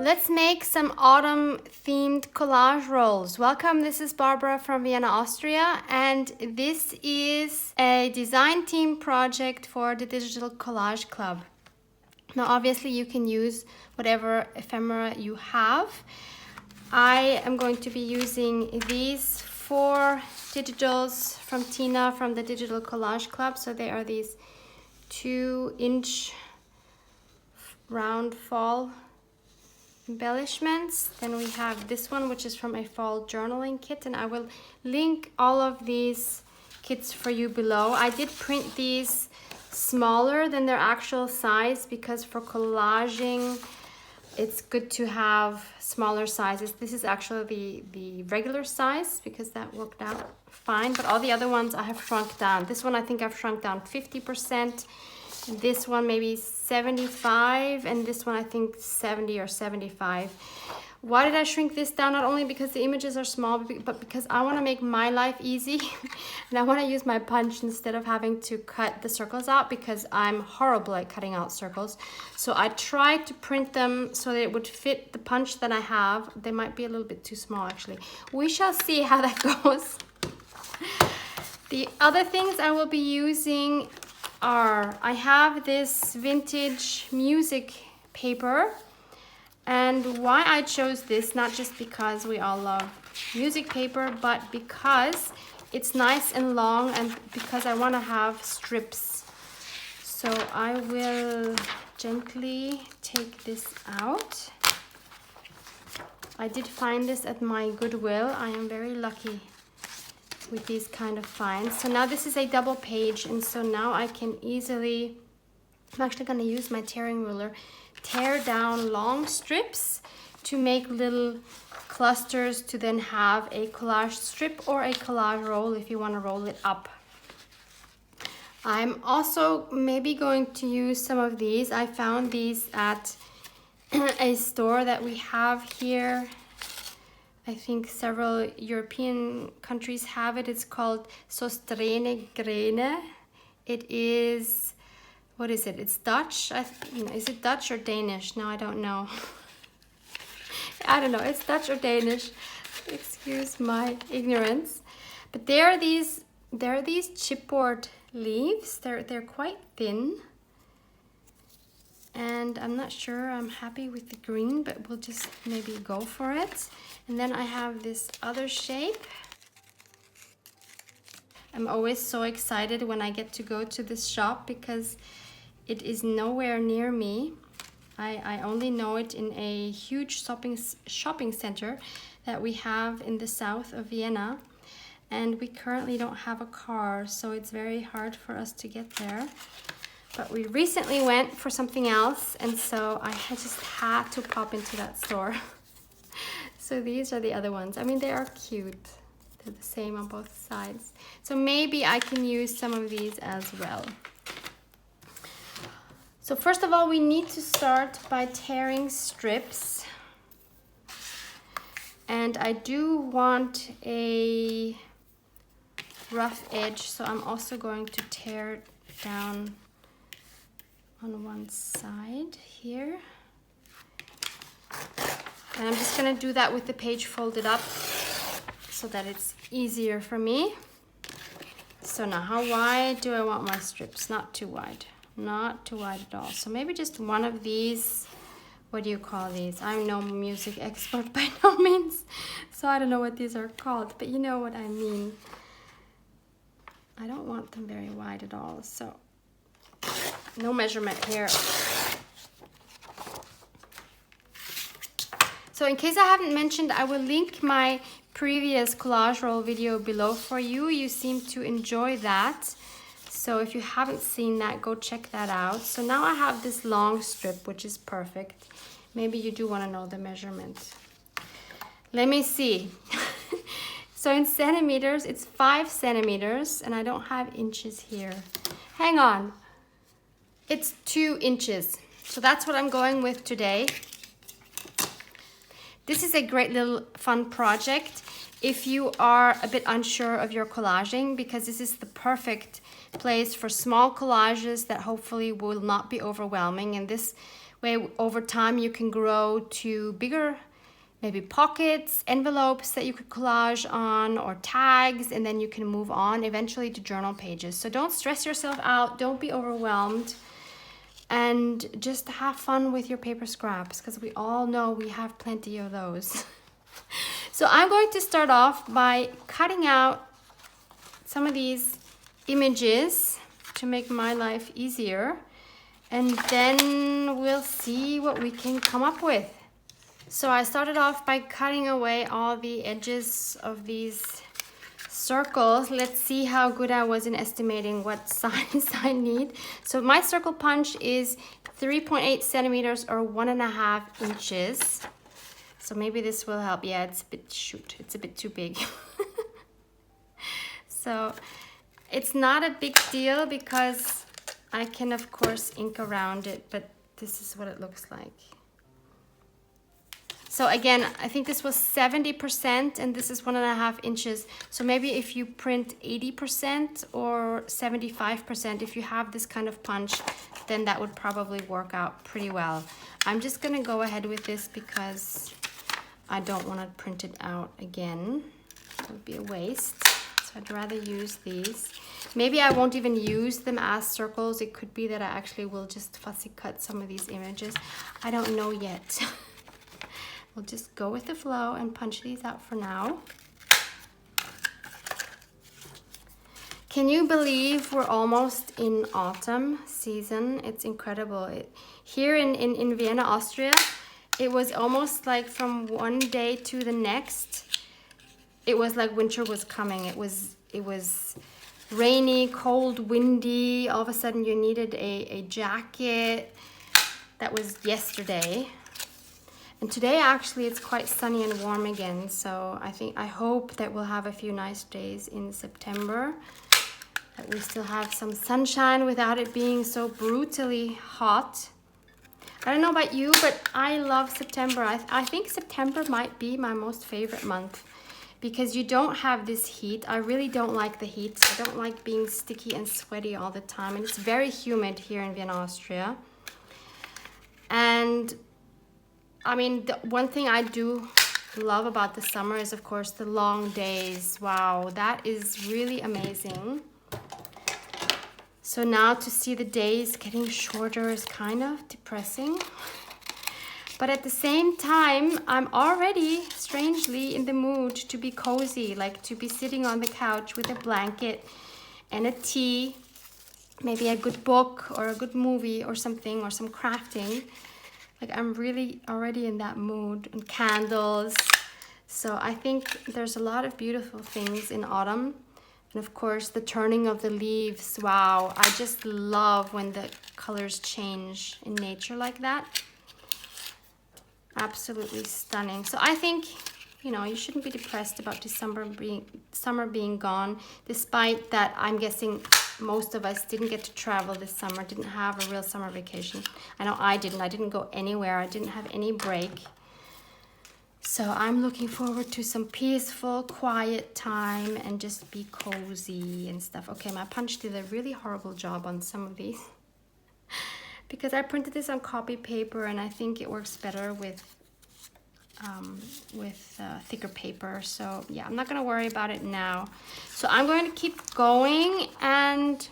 Let's make some autumn themed collage rolls. Welcome, this is Barbara from Vienna, Austria, and this is a design team project for the Digital Collage Club. Now obviously you can use whatever ephemera you have. I am going to be using these 4 digitals from Tina from the Digital Collage Club. So they are these 2-inch round fall embellishments. Then we have this one, which is from a fall journaling kit, and I will link all of these kits for you below. I did print these smaller than their actual size because for collaging it's good to have smaller sizes. This is actually the regular size because that worked out fine, but all the other ones I have shrunk down. This one I think I've shrunk down 50%. This one maybe 75, and this one I think 70 or 75. Why did I shrink this down? Not only because the images are small, but because I want to make my life easy and I want to use my punch instead of having to cut the circles out because I'm horrible at cutting out circles. So I tried to print them so that it would fit the punch that I have. They might be a little bit too small actually. We shall see how that goes. The other things I will be using are, I have this vintage music paper, and why I chose this, not just because we all love music paper, but because it's nice and long and because I want to have strips. So I will gently take this out. I did find this at my Goodwill. I am very lucky with these kind of finds. So now this is a double page, and so now I can easily, I'm actually going to use my tearing ruler, tear down long strips to make little clusters to then have a collage strip or a collage roll if you want to roll it up. I'm also maybe going to use some of these. I found these at a store that we have here. I think several European countries have it. It's called Sostrene Grene. It is, what is it? It's Dutch. Is it Dutch or Danish? No, I don't know. I don't know. It's Dutch or Danish. Excuse my ignorance. But there are these chipboard leaves. They're quite thin. And I'm not sure I'm happy with the green, but we'll just maybe go for it. And then I have this other shape. I'm always so excited when I get to go to this shop because it is nowhere near me. I only know it in a huge shopping center that we have in the south of Vienna. And we currently don't have a car, so it's very hard for us to get there. But we recently went for something else, and so I just had to pop into that store. So these are the other ones. I mean, they are cute. They're the same on both sides. So maybe I can use some of these as well. So first of all, we need to start by tearing strips. And I do want a rough edge, so I'm also going to tear down on one side here. And I'm just gonna do that with the page folded up so that it's easier for me. So now how wide do I want my strips? Not too wide, not too wide at all. So maybe just one of these, what do you call these? I'm no music expert by no means, so I don't know what these are called, but you know what I mean. I don't want them very wide at all, so no measurement here. So in case I haven't mentioned, I will link my previous collage roll video below for you. You seem to enjoy that. So if you haven't seen that, go check that out. So now I have this long strip, which is perfect. Maybe you do want to know the measurement. Let me see. So in centimeters, it's 5 centimeters, and I don't have inches here. Hang on. It's 2 inches. So that's what I'm going with today. This is a great little fun project if you are a bit unsure of your collaging, because this is the perfect place for small collages that hopefully will not be overwhelming. And this way over time you can grow to bigger, maybe pockets, envelopes that you could collage on, or tags, and then you can move on eventually to journal pages. So don't stress yourself out, don't be overwhelmed, and just have fun with your paper scraps, because we all know we have plenty of those. So I'm going to start off by cutting out some of these images to make my life easier, and then we'll see what we can come up with. So I started off by cutting away all the edges of these circles. Let's see how good I was in estimating what size I need. So my circle punch is 3.8 centimeters or 1.5 inches. So maybe this will help. Yeah, it's a bit, shoot, it's a bit too big. So it's not a big deal because I can of course ink around it, but this is what it looks like. So again, I think this was 70% and this is 1.5 inches. So maybe if you print 80% or 75%, if you have this kind of punch, then that would probably work out pretty well. I'm just gonna go ahead with this because I don't want to print it out again. It would be a waste. So I'd rather use these. Maybe I won't even use them as circles. It could be that I actually will just fussy cut some of these images. I don't know yet. We'll just go with the flow and punch these out for now. Can you believe we're almost in autumn season? It's incredible. Here in Vienna, Austria, it was almost like from one day to the next, it was like winter was coming. It was rainy, cold, windy. All of a sudden you needed a jacket. That was yesterday. And today actually it's quite sunny and warm again. So I hope that we'll have a few nice days in September, that we still have some sunshine without it being so brutally hot. I don't know about you, but I love September. I think September might be my most favorite month because you don't have this heat. I really don't like the heat. I don't like being sticky and sweaty all the time. And it's very humid here in Vienna, Austria. And I mean, the one thing I do love about the summer is, of course, the long days. Wow, that is really amazing. So now to see the days getting shorter is kind of depressing. But at the same time, I'm already strangely in the mood to be cozy, like to be sitting on the couch with a blanket and a tea, maybe a good book or a good movie or something, or some crafting. Like I'm really already in that mood, and candles. So I think there's a lot of beautiful things in autumn. And of course, the turning of the leaves. Wow, I just love when the colors change in nature like that. Absolutely stunning. So I think, you know, you shouldn't be depressed about summer being gone, despite that I'm guessing most of us didn't get to travel this summer, didn't have a real summer vacation. I know I didn't go anywhere. I didn't have any break. So I'm looking forward to some peaceful, quiet time and just be cozy and stuff. Okay, my punch did a really horrible job on some of these because I printed this on copy paper, and I think it works better with thicker paper. So yeah, I'm not gonna worry about it now. So I'm going to keep going and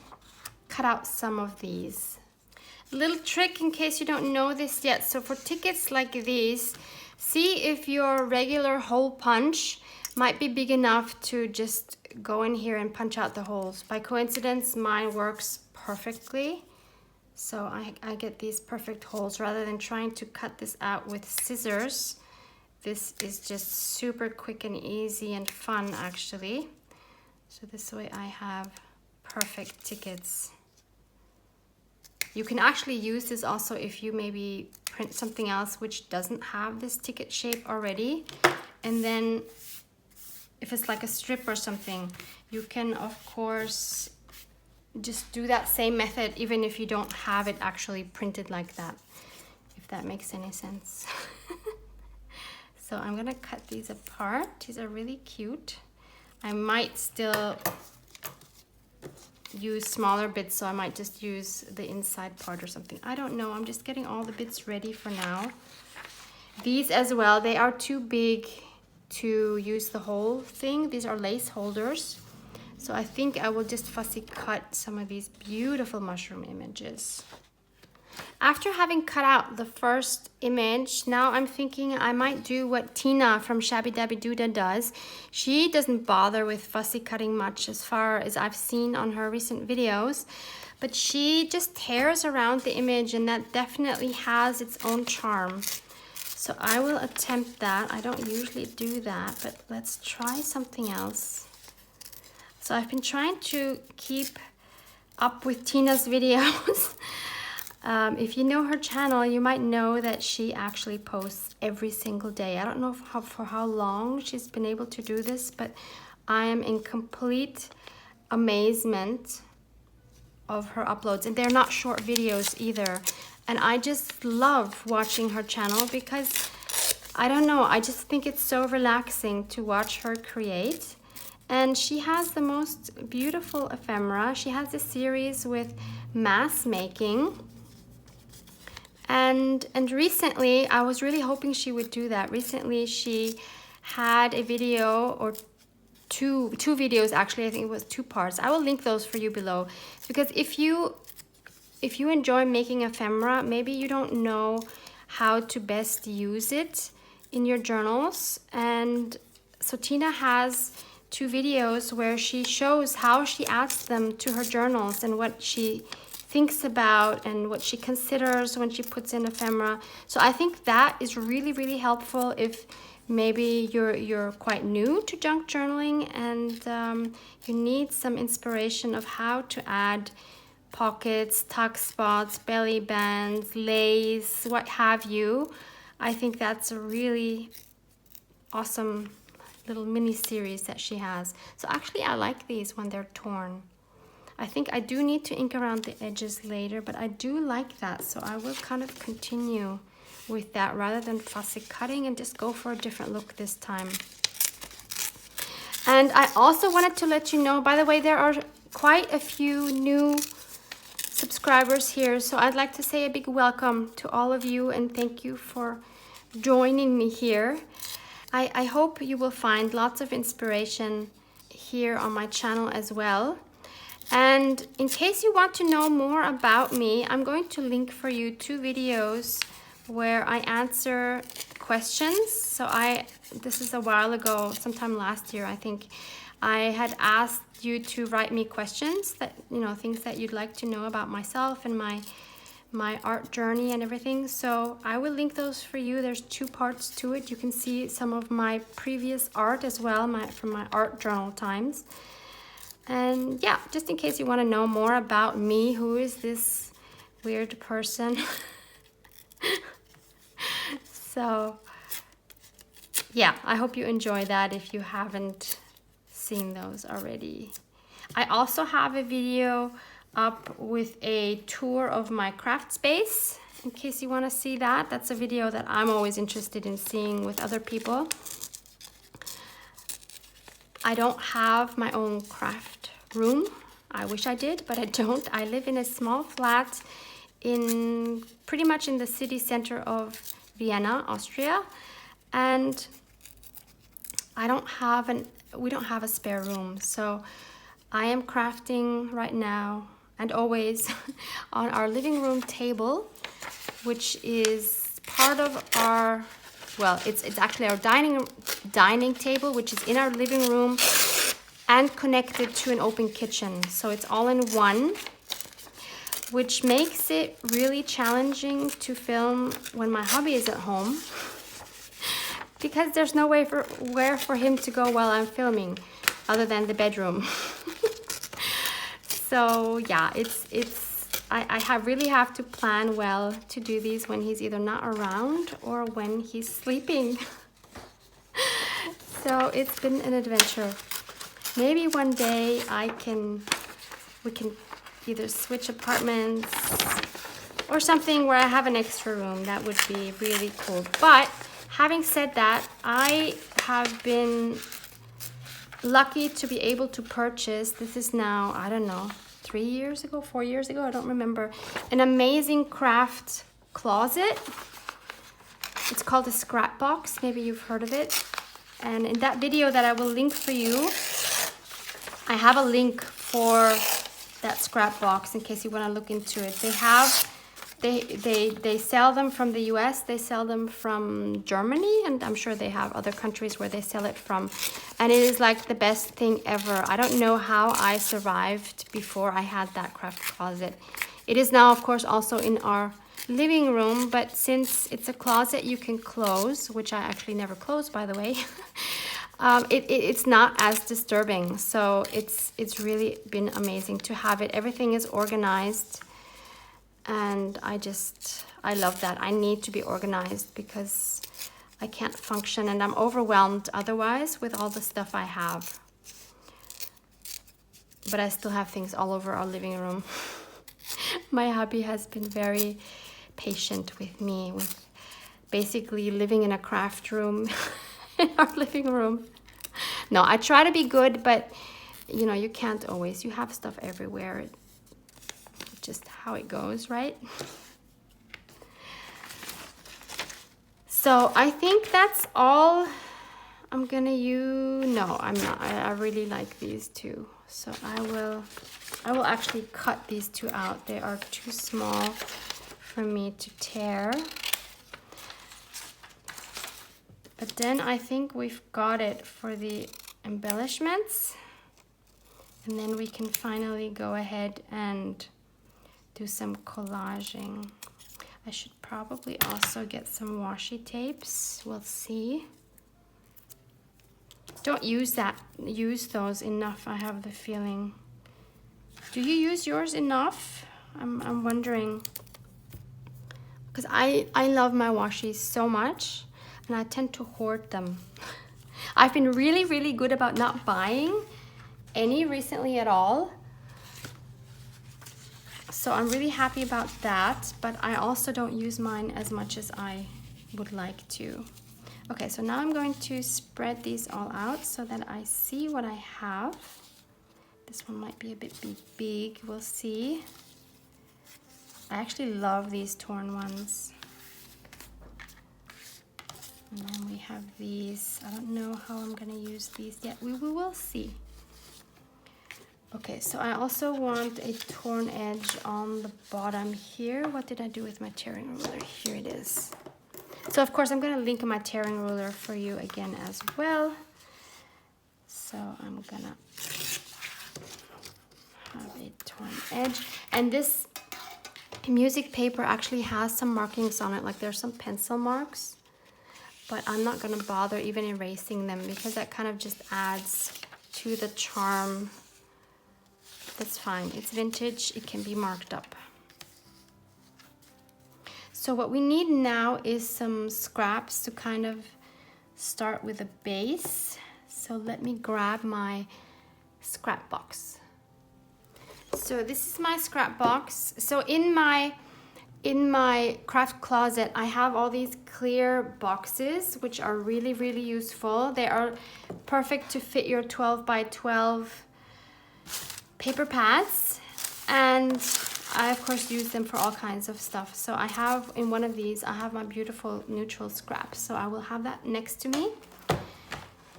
cut out some of these. A little trick in case you don't know this yet. So for tickets like these, see if your regular hole punch might be big enough to just go in here and punch out the holes. By coincidence, mine works perfectly. So I get these perfect holes rather than trying to cut this out with scissors. This is just super quick and easy and fun actually. So this way I have perfect tickets. You can actually use this also if you maybe print something else which doesn't have this ticket shape already. And then if it's like a strip or something, you can of course just do that same method even if you don't have it actually printed like that, if that makes any sense. So I'm gonna cut these apart. These are really cute. I might still use smaller bits, so I might just use the inside part or something. I don't know. I'm just getting all the bits ready for now. These as well, they are too big to use the whole thing. These are lace holders. So I think I will just fussy cut some of these beautiful mushroom images. After having cut out the first image, now I'm thinking I might do what Tina from Shabbydabbydoodah does. She doesn't bother with fussy cutting much as far as I've seen on her recent videos, but she just tears around the image, and that definitely has its own charm. So I will attempt that. I don't usually do that, but let's try something else. So I've been trying to keep up with Tina's videos. If you know her channel, you might know that she actually posts every single day. I don't know for how long she's been able to do this, but I am in complete amazement of her uploads. And they're not short videos either. And I just love watching her channel because, I don't know, I just think it's so relaxing to watch her create. And she has the most beautiful ephemera. She has a series with mass making. And recently, I was really hoping she would do that. Recently, she had a video, or two videos actually. I think it was 2 parts. I will link those for you below, because if you enjoy making ephemera, maybe you don't know how to best use it in your journals. And so Tina has 2 videos where she shows how she adds them to her journals and what she thinks about and what she considers when she puts in ephemera. So I think that is really, really helpful if maybe you're quite new to junk journaling and you need some inspiration of how to add pockets, tuck spots, belly bands, lace, what have you. I think that's a really awesome little mini series that she has. So actually I like these when they're torn. I think I do need to ink around the edges later, but I do like that. So I will kind of continue with that rather than fussy cutting and just go for a different look this time. And I also wanted to let you know, by the way, there are quite a few new subscribers here. So I'd like to say a big welcome to all of you and thank you for joining me here. I hope you will find lots of inspiration here on my channel as well. And in case you want to know more about me, I'm going to link for you 2 videos where I answer questions. So this is a while ago, sometime last year, I think. I had asked you to write me questions that, things that you'd like to know about myself and my art journey and everything. So I will link those for you. There's 2 parts to it. You can see some of my previous art as well, from my art journal times. And yeah, just in case you want to know more about me, who is this weird person? So yeah, I hope you enjoy that if you haven't seen those already. I also have a video up with a tour of my craft space, in case you want to see that. That's a video that I'm always interested in seeing with other people. I don't have my own craft room. I wish I did, but I don't. I live in a small flat pretty much in the city center of Vienna, Austria, and we don't have a spare room. So I am crafting right now and always on our living room table, which is part of our, well, it's actually our dining table, which is in our living room and connected to an open kitchen. So it's all in one, which makes it really challenging to film when my hubby is at home, because there's no where for him to go while I'm filming other than the bedroom. So yeah, I really have to plan well to do these when he's either not around or when he's sleeping. So it's been an adventure. Maybe one day we can either switch apartments or something where I have an extra room. That would be really cool. But having said that, I have been lucky to be able to purchase, this is now, I don't know, 3 years ago, 4 years ago, I don't remember. An amazing craft closet. It's called a scrap box. Maybe you've heard of it. And in that video that I will link for you, I have a link for that scrap box in case you want to look into it. They sell them from the US, they sell them from Germany, and I'm sure they have other countries where they sell it from. And it is like the best thing ever. I don't know how I survived before I had that craft closet. It is now, of course, also in our living room, but since it's a closet you can close, which I actually never close, by the way, it's not as disturbing. So it's really been amazing to have it. Everything is organized, and I love that. I need to be organized because I can't function and I'm overwhelmed otherwise with all the stuff I have. But I still have things all over our living room. My hubby has been very patient with me, with basically living in a craft room in our living room. No, I try to be good, but you know, you can't always. You have stuff everywhere. It's just how it goes, right? So I think that's all I'm gonna use. No, I'm not. I really like these two. So I will actually cut these two out. They are too small for me to tear. But then I think we've got it for the embellishments. And then we can finally go ahead and do some collaging. I should probably also get some washi tapes. We'll see. Don't use those enough, I have the feeling. Do you use yours enough? I'm wondering. Because I love my washi so much, and I tend to hoard them. I've been really, really good about not buying any recently at all. So I'm really happy about that, but I also don't use mine as much as I would like to. Okay, so now I'm going to spread these all out so that I see what I have. This one might be a bit big, we'll see. I actually love these torn ones. And then we have these. I don't know how I'm gonna use these yet. We will see. Okay, so I also want a torn edge on the bottom here. What did I do with my tearing ruler? Here it is. So of course I'm gonna link my tearing ruler for you again as well. So I'm gonna have a torn edge. And this music paper actually has some markings on it, like there's some pencil marks, but I'm not gonna bother even erasing them because that kind of just adds to the charm. That's fine, it's vintage, it can be marked up. So what we need now is some scraps to kind of start with a base. So let me grab my scrap box. So this is my scrap box. So in my craft closet, I have all these clear boxes, which are really, really useful. They are perfect to fit your 12 by 12 paper pads. And I, of course, use them for all kinds of stuff. So I have, in one of these, I have my beautiful neutral scraps. So I will have that next to me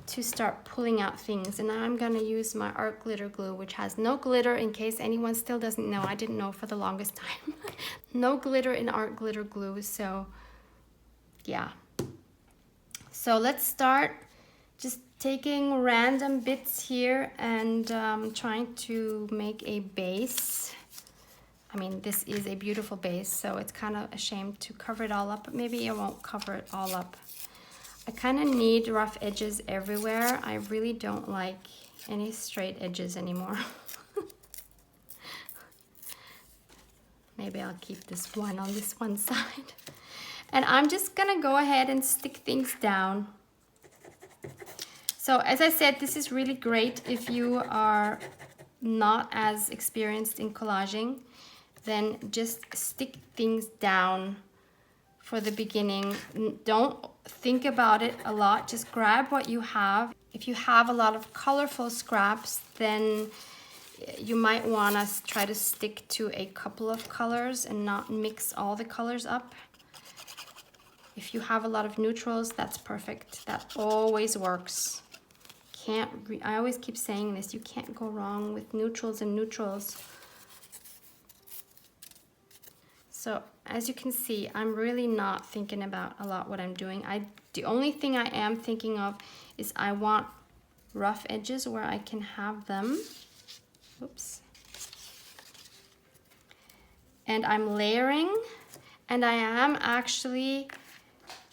to start pulling out things. And now I'm gonna use my art glitter glue, which has no glitter, in case anyone still doesn't know. I didn't know for the longest time. No glitter in art glitter glue, so yeah. So let's start just taking random bits here and trying to make a base. I mean, this is a beautiful base, so it's kind of a shame to cover it all up, but maybe I won't cover it all up. I kind of need rough edges everywhere. I really don't like any straight edges anymore. Maybe I'll keep this one on this one side. And I'm just gonna go ahead and stick things down. So as I said, this is really great if you are not as experienced in collaging. Then just stick things down for the beginning. Don't think about it a lot, just grab what you have. If you have a lot of colorful scraps, then you might want to try to stick to a couple of colors and not mix all the colors up. If you have a lot of neutrals, that's perfect. That always works. I always keep saying this, you can't go wrong with neutrals and neutrals. So as you can see, I'm really not thinking about a lot what I'm doing. The only thing I am thinking of is I want rough edges where I can have them. Oops. And I'm layering, and I am actually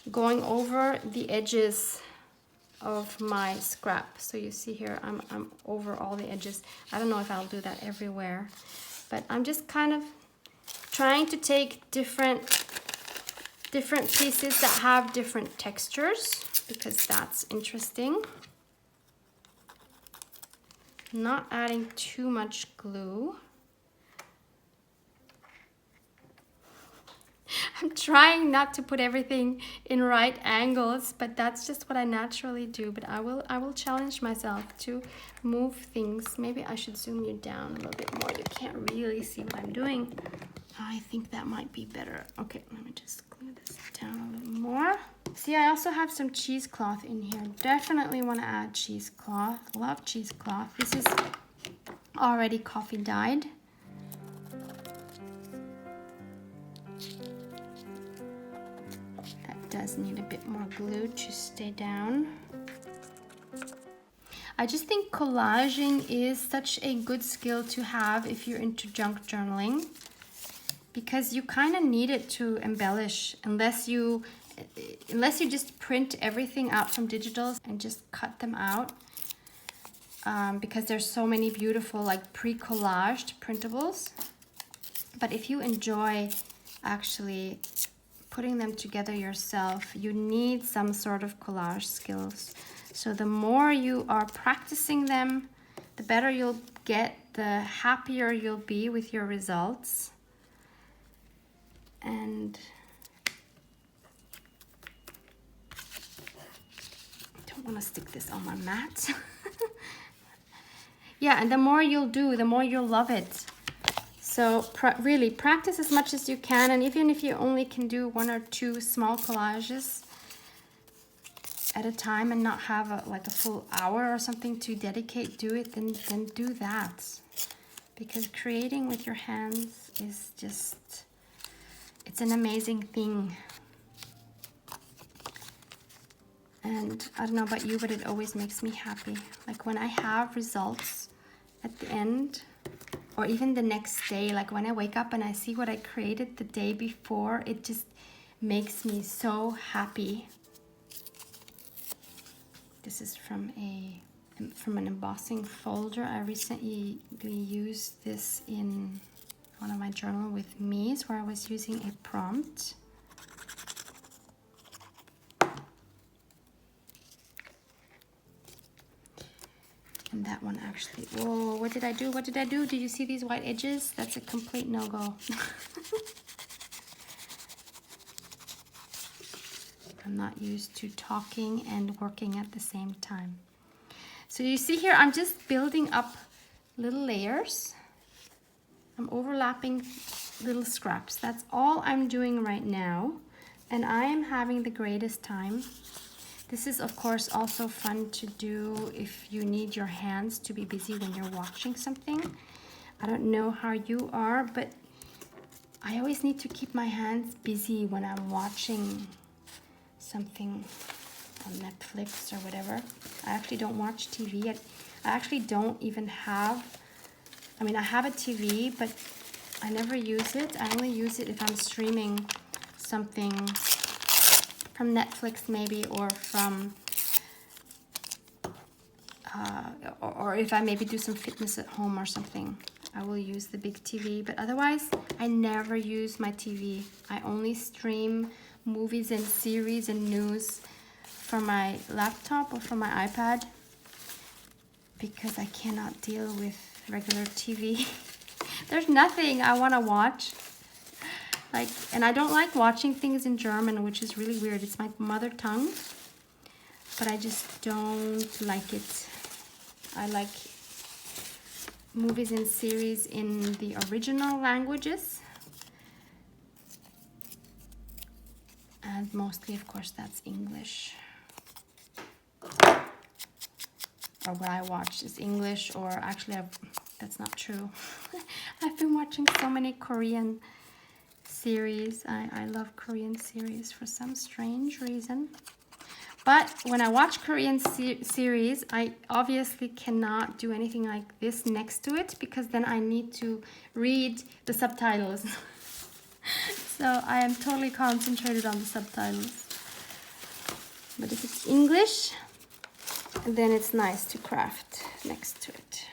going over the edges of my scrap. So you see here, I'm over all the edges. I don't know if I'll do that everywhere, but I'm just kind of trying to take different pieces that have different textures, because that's interesting. Not adding too much glue. I'm trying not to put everything in right angles, but that's just what I naturally do. But I will challenge myself to move things. Maybe I should zoom you down a little bit more. You can't really see what I'm doing. I think that might be better. Okay, let me just glue this down a little more. See, I also have some cheesecloth in here. Definitely want to add cheesecloth. Love cheesecloth. This is already coffee dyed. That does need a bit more glue to stay down. I just think collaging is such a good skill to have if you're into junk journaling, because you kind of need it to embellish, unless you just print everything out from digitals and just cut them out, because there's so many beautiful like pre-collaged printables. But if you enjoy actually putting them together yourself, you need some sort of collage skills. So the more you are practicing them, the better you'll get, the happier you'll be with your results. And I don't want to stick this on my mat. Yeah, and the more you'll do, the more you'll love it. So really practice as much as you can, and even if you only can do 1 or 2 small collages at a time and not have like a full hour or something to dedicate to it, then do that. Because creating with your hands is just, it's an amazing thing. And I don't know about you, but it always makes me happy. Like when I have results at the end, or even the next day, like when I wake up and I see what I created the day before, it just makes me so happy. This is from an embossing folder. I recently used this in one of my journal with me's, where I was using a prompt. And that one actually, whoa, what did I do? What did I do? Did you see these white edges? That's a complete no-go. I'm not used to talking and working at the same time. So you see here, I'm just building up little layers. I'm overlapping little scraps. That's all I'm doing right now. And I am having the greatest time. This is, of course, also fun to do if you need your hands to be busy when you're watching something. I don't know how you are, but I always need to keep my hands busy when I'm watching something on Netflix or whatever. I actually don't watch TV. I actually don't even have, I mean, I have a TV, but I never use it. I only use it if I'm streaming something from Netflix maybe, or from, or if I maybe do some fitness at home or something. I will use the big TV, but otherwise I never use my TV. I only stream movies and series and news from my laptop or from my iPad, because I cannot deal with regular TV. There's nothing I want to watch. Like, and I don't like watching things in German, which is really weird. It's my mother tongue, but I just don't like it. I like movies and series in the original languages. And mostly, of course, that's English. Or what I watch is English, or actually, that's not true. I've been watching so many Korean series. I love Korean series for some strange reason. But when I watch Korean series, I obviously cannot do anything like this next to it, because then I need to read the subtitles. So I am totally concentrated on the subtitles. But if it's English, then it's nice to craft next to it.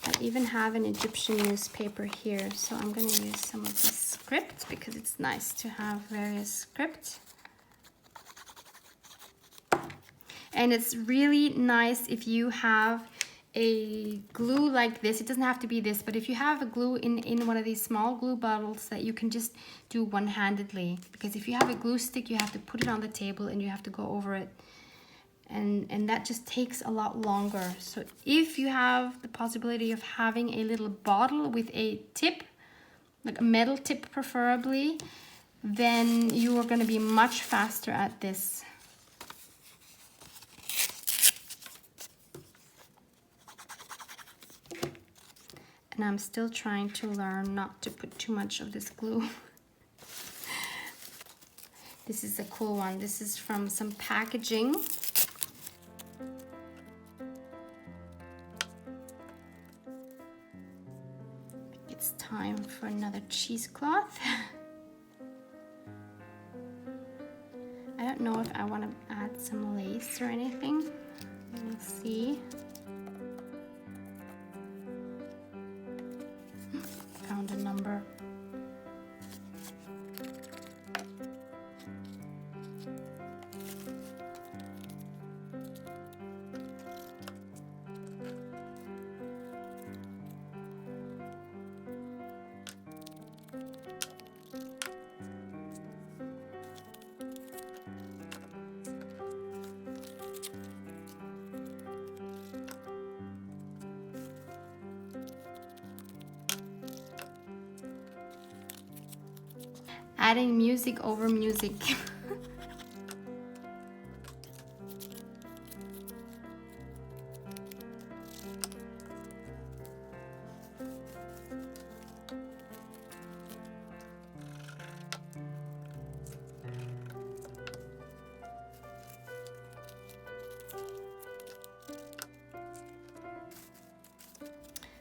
I even have an Egyptian newspaper here, so I'm going to use some of this script because it's nice to have various script. And it's really nice if you have a glue like this. It doesn't have to be this, but if you have a glue in one of these small glue bottles that you can just do one-handedly, because if you have a glue stick, you have to put it on the table and you have to go over it, and that just takes a lot longer. So if you have the possibility of having a little bottle with a tip, like a metal tip preferably, then you are going to be much faster at this. And I'm still trying to learn not to put too much of this glue. This is a cool one. This is from some packaging. It's time for another cheesecloth. I don't know if I want to add some lace or anything. We'll see. Found a number. Adding music over music.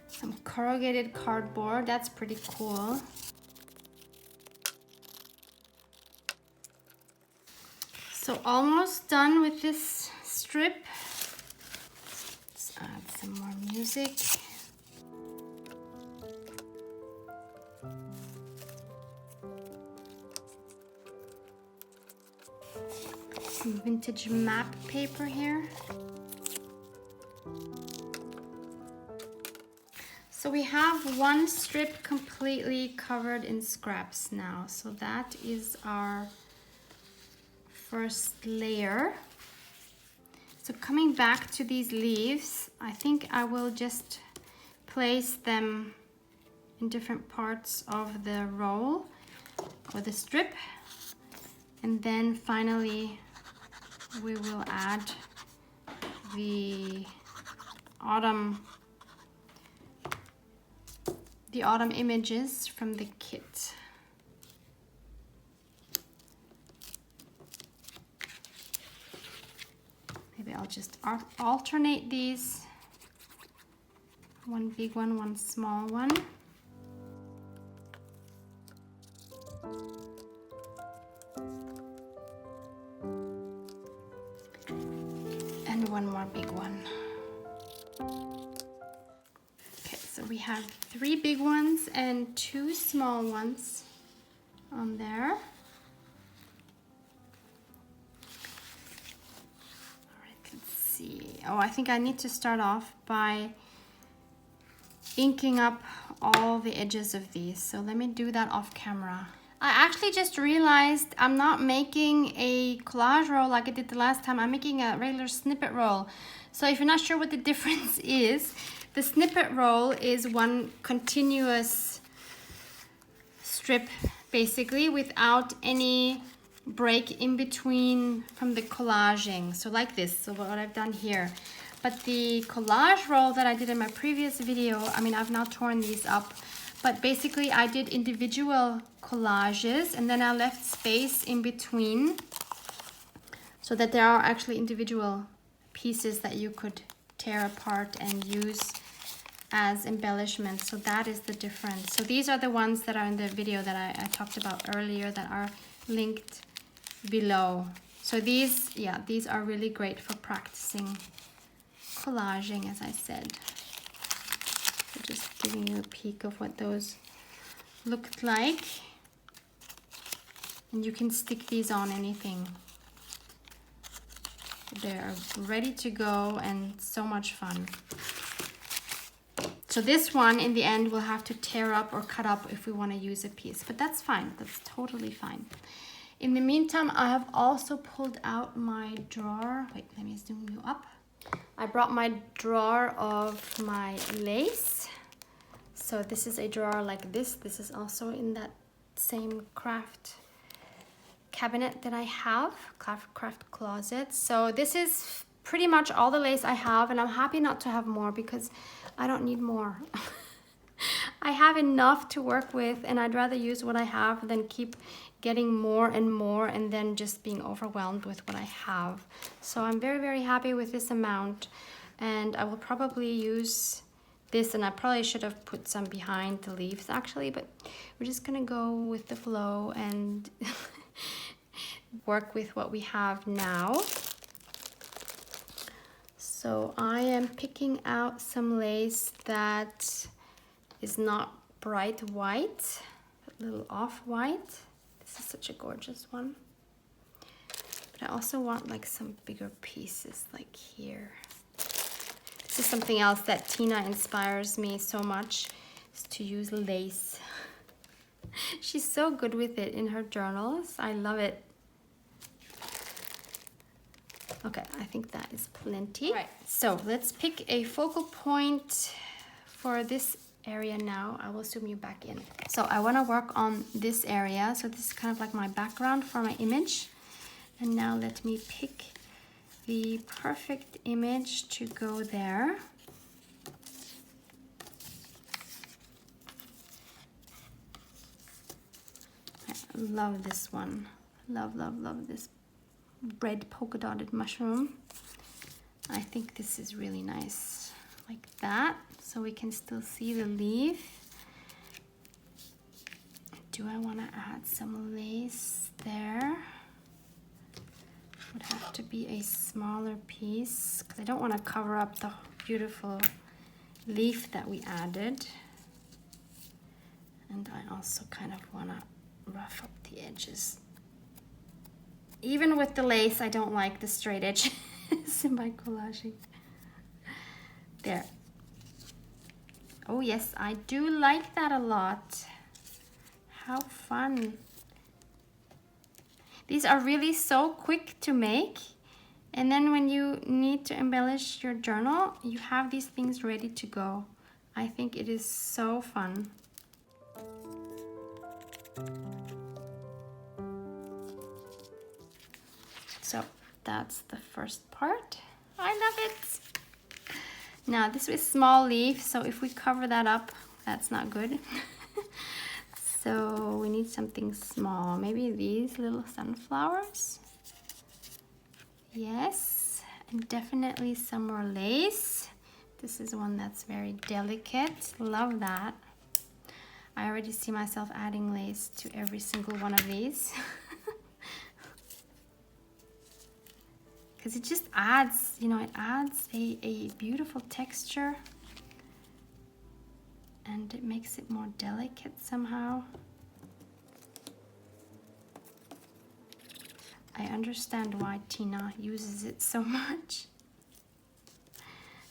Some corrugated cardboard, that's pretty cool. So almost done with this strip. Let's add some more music. Some vintage map paper here. So we have one strip completely covered in scraps now. So that is our first layer. So coming back to these leaves, I think I will just place them in different parts of the roll or the strip, and then finally we will add the autumn images from the kit. Maybe I'll just alternate these. One big one, one small one. And one more big one. Okay, so we have 3 big ones and 2 small ones on there. Oh, I think I need to start off by inking up all the edges of these. So let me do that off camera. I actually just realized I'm not making a collage roll like I did the last time. I'm making a regular snippet roll. So if you're not sure what the difference is, The snippet roll is one continuous strip basically without any break in between from the collaging. So like this, so what I've done here. But the collage roll that I did in my previous video, I mean, I've now torn these up, but basically I did individual collages and then I left space in between so that there are actually individual pieces that you could tear apart and use as embellishments. So that is the difference. So these are the ones that are in the video that I talked about earlier that are linked below. So these, yeah, these are really great for practicing collaging, as I said. So just giving you a peek of what those looked like. And you can stick these on anything. They're ready to go and so much fun. So this one in the end we'll have to tear up or cut up if we want to use a piece, but that's fine, that's totally fine. In the meantime, I have also pulled out my drawer. Wait, let me zoom you up. I brought my drawer of my lace. So this is a drawer like this. This is also in that same craft cabinet that I have, craft closet. So this is pretty much all the lace I have, and I'm happy not to have more because I don't need more. I have enough to work with, and I'd rather use what I have than keep getting more and then just being overwhelmed with what I have. So I'm very, very happy with this amount, and I will probably use this, and I probably should have put some behind the leaves actually, but we're just gonna go with the flow and work with what we have now. So I am picking out some lace that is not bright white, but a little off-white. This is such a gorgeous one. But I also want like some bigger pieces like here. This is something else that Tina inspires me so much, is to use lace. She's so good with it in her journals. I love it. Okay, I think that is plenty. Right, so let's pick a focal point for this area now. I will zoom you back in. So I want to work on this area. So this is kind of like my background for my image. And now let me pick the perfect image to go there. I love this one. Love, love, love this red polka dotted mushroom. I think this is really nice like that, so we can still see the leaf. Do I want to add some lace there? Would have to be a smaller piece because I don't want to cover up the beautiful leaf that we added, and I also kind of want to rough up the edges. Even with the lace, I don't like the straight edges in my collaging. There. Oh yes, I do like that a lot. How fun. These are really so quick to make. And then when you need to embellish your journal, you have these things ready to go. I think it is so fun. So that's the first part. I love it. Now this is small leaf, so if we cover that up, that's not good. So we need something small. Maybe these little sunflowers. Yes, and definitely some more lace. This is one that's very delicate. Love that. I already see myself adding lace to every single one of these. Because it just adds, you know, it adds a beautiful texture, and it makes it more delicate somehow. I understand why Tina uses it so much.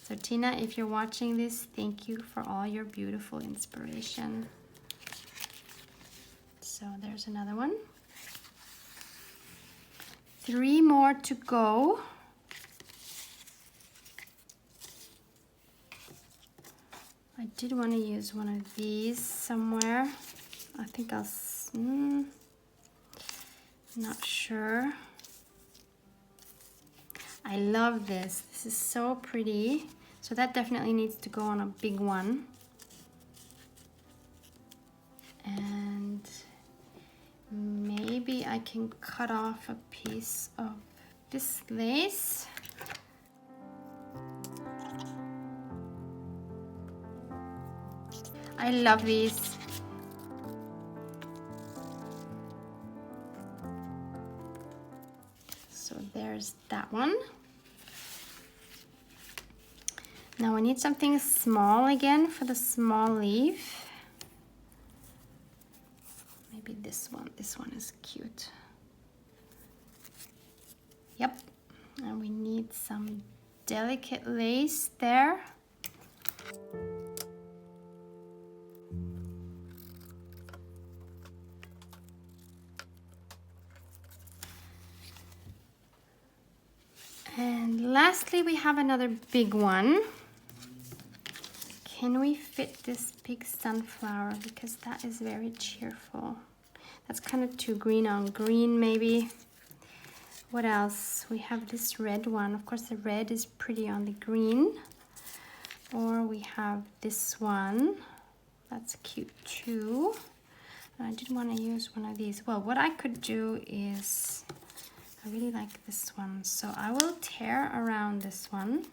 So Tina, if you're watching this, thank you for all your beautiful inspiration. So there's another one. 3 more to go. I did want to use one of these somewhere. I think I'll, not sure. I love this. This is so pretty. So that definitely needs to go on a big one. And maybe I can cut off a piece of this lace. I love these. So there's that one. Now I need something small again for the small leaf. Maybe this one. This one is cute. Yep. And we need some delicate lace there. And lastly, we have another big one. Can we fit this big sunflower? Because that is very cheerful. That's kind of too green on green, maybe. What else? We have this red one. Of course, the red is pretty on the green. Or we have this one. That's cute too. I did want to use one of these. Well, what I could do is, I really like this one. So I will tear around this one.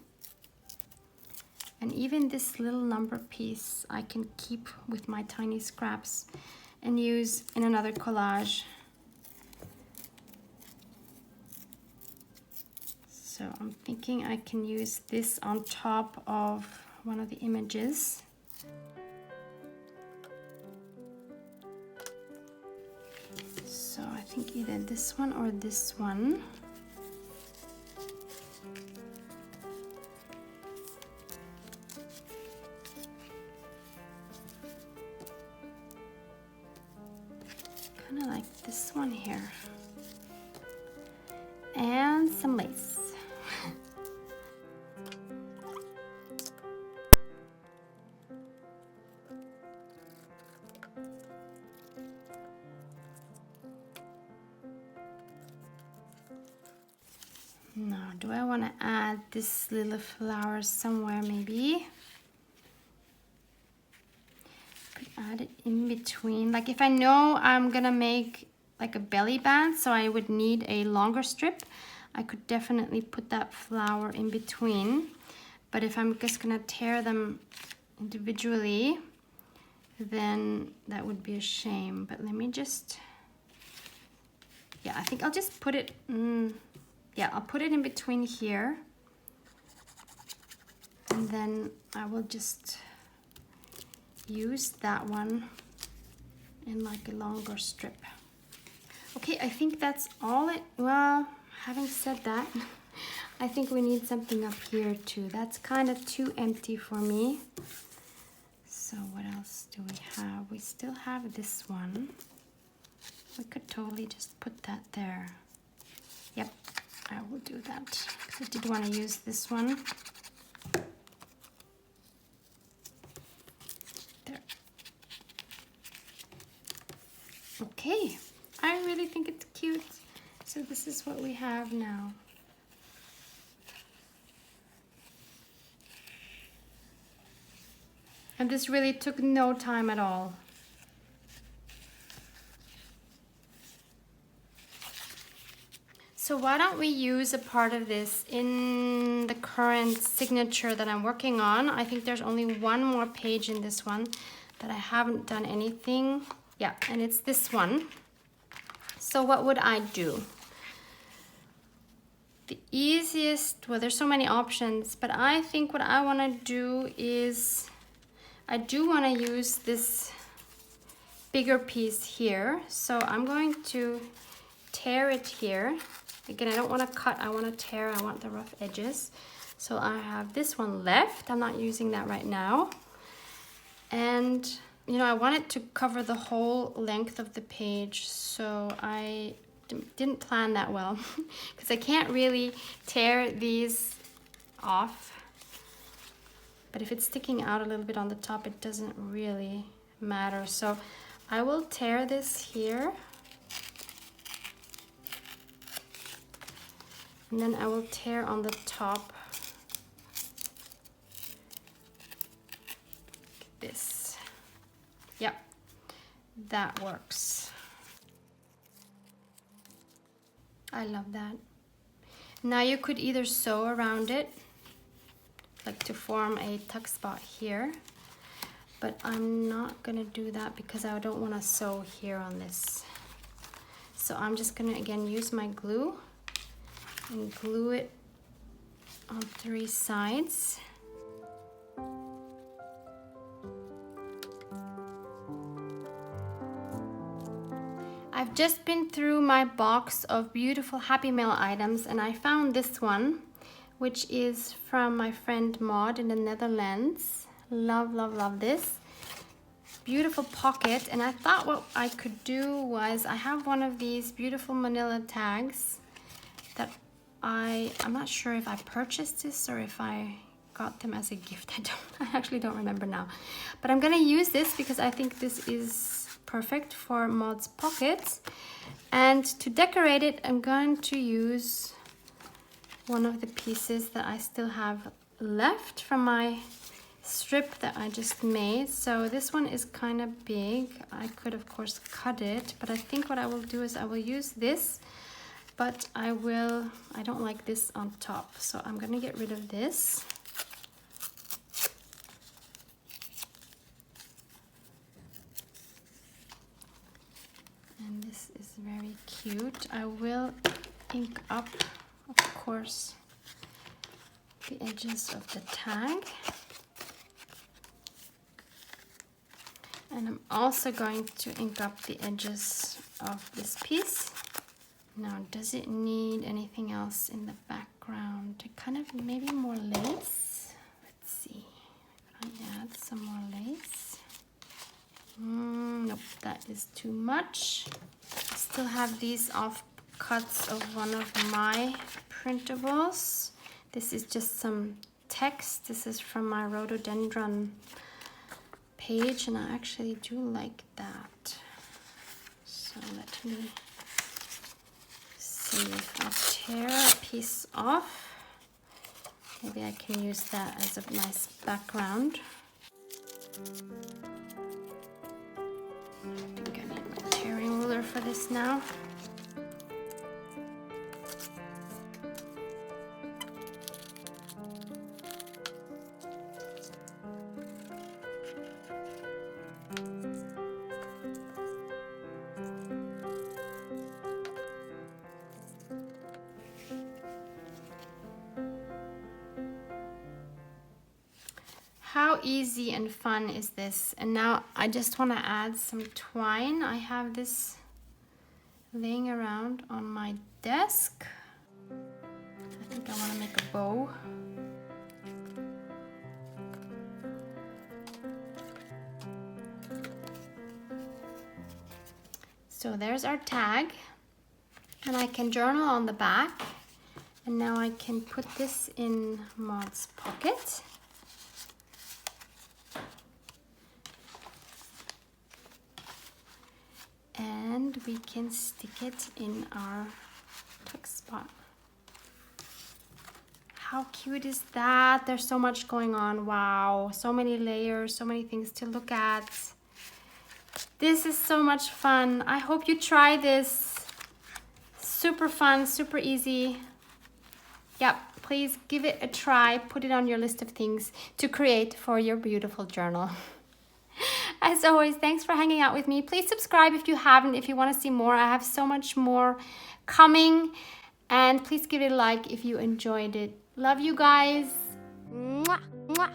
And even this little number piece I can keep with my tiny scraps and use in another collage. So I'm thinking I can use this on top of one of the images. So I think either this one or this one. Kind of like this one here. And some lace. Now, do I want to add this little flower somewhere maybe? Could add it in between. Like if I know I'm gonna make like a belly band, so I would need a longer strip, I could definitely put that flower in between. But if I'm just gonna tear them individually, then that would be a shame. But let me just, yeah, I think I'll just put it, yeah, I'll put it in between here. And then I will just use that one in like a longer strip. Okay, I think that's all it, well, having said that, I think we need something up here too. That's kind of too empty for me. So what else do we have? We still have this one. We could totally just put that there. Yep, I will do that. 'Cause I did want to use this one. There. Okay, I really think it's cute. So this is what we have now. And this really took no time at all. So why don't we use a part of this in the current signature that I'm working on. I think there's only one more page in this one that I haven't done anything. Yeah, and it's this one. So what would I do? The easiest, well, there's so many options, but I think what I want to do is, I do want to use this bigger piece here. So I'm going to tear it here. Again, I don't want to cut, I want to tear, I want the rough edges. So I have this one left. I'm not using that right now. And, you know, I want it to cover the whole length of the page. So I didn't plan that well because I can't really tear these off. But if it's sticking out a little bit on the top, it doesn't really matter. So I will tear this here. And then I will tear on the top. This. Yep, that works. I love that. Now you could either sew around it, like to form a tuck spot here, but I'm not gonna do that because I don't wanna sew here on this. So I'm just gonna again use my glue and glue it on 3 sides. I've just been through my box of beautiful Happy Mail items and I found this one, which is from my friend Maud in the Netherlands. Love, love, love this. Beautiful pocket, and I thought what I could do was, I have one of these beautiful manila tags that I'm not sure if I purchased this or if I got them as a gift. I actually don't remember now. But I'm gonna use this because I think this is perfect for Maud's pockets. And to decorate it, I'm going to use one of the pieces that I still have left from my strip that I just made. So this one is kind of big. I could of course cut it, but I think what I will do is I will use this, but I don't like this on top. So I'm gonna get rid of this. And this is very cute. I will ink up, of course, the edges of the tag. And I'm also going to ink up the edges of this piece. Now, does it need anything else in the background? Kind of maybe more lace. Let's see. Can I add some more lace? Nope, that is too much. I still have these offcuts of one of my printables. This is just some text. This is from my rhododendron page, and I actually do like that. So let me see if I tear a piece off. Maybe I can use that as a nice background. I think I need my tearing ruler for this now. How easy and fun is this? And now I just want to add some twine. I have this laying around on my desk. I think I want to make a bow. So there's our tag, and I can journal on the back. And now I can put this in Maud's pocket. And we can stick it in our tuck spot. How cute is that? There's so much going on. Wow, so many layers, so many things to look at. This is so much fun. I hope you try this. Super fun, super easy. Yep, please give it a try. Put it on your list of things to create for your beautiful journal. As always, thanks for hanging out with me. Please subscribe if you haven't, if you want to see more. I have so much more coming. And please give it a like if you enjoyed it. Love you guys. Mwah, mwah.